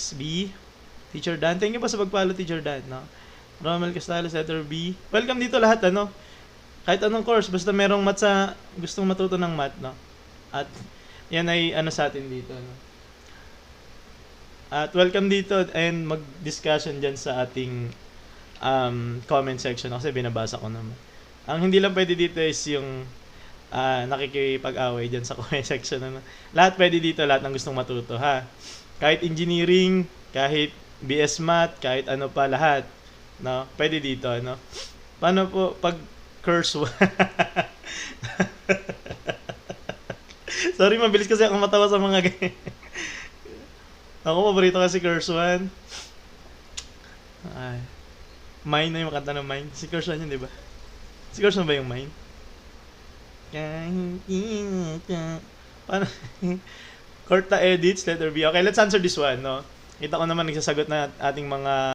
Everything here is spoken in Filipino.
Max B. Teacher Dan. Thank you po sa pag-follow, Teacher Dan, no? Romel Castales, letter B. Welcome dito lahat, ano? Kahit anong course, basta merong math sa gustong matuto ng math, no? At yan ay ano sa atin dito, no? At welcome dito and mag-discussion dyan sa ating comment section kasi binabasa ko naman. Ang hindi lang pwede dito is yung nakikipag-away dyan sa comment section. Ano? Lahat pwede dito, lahat ng gustong matuto, ha? Kahit engineering, kahit BS Math, kahit ano pa, lahat. No? Pwede dito, ano? Paano po pag curse Sorry, mabilis kasi ako matawa sa mga ganyan. Ako, paborito kasi Curse One. Ay. Mine na yung kanta ng Mine. Si Curse One yun, di ba? Si Curse One ba yung Mine? Paano? Corta edits, letter B. Okay, let's answer this one, no? Kita ko naman nagsasagot na ating mga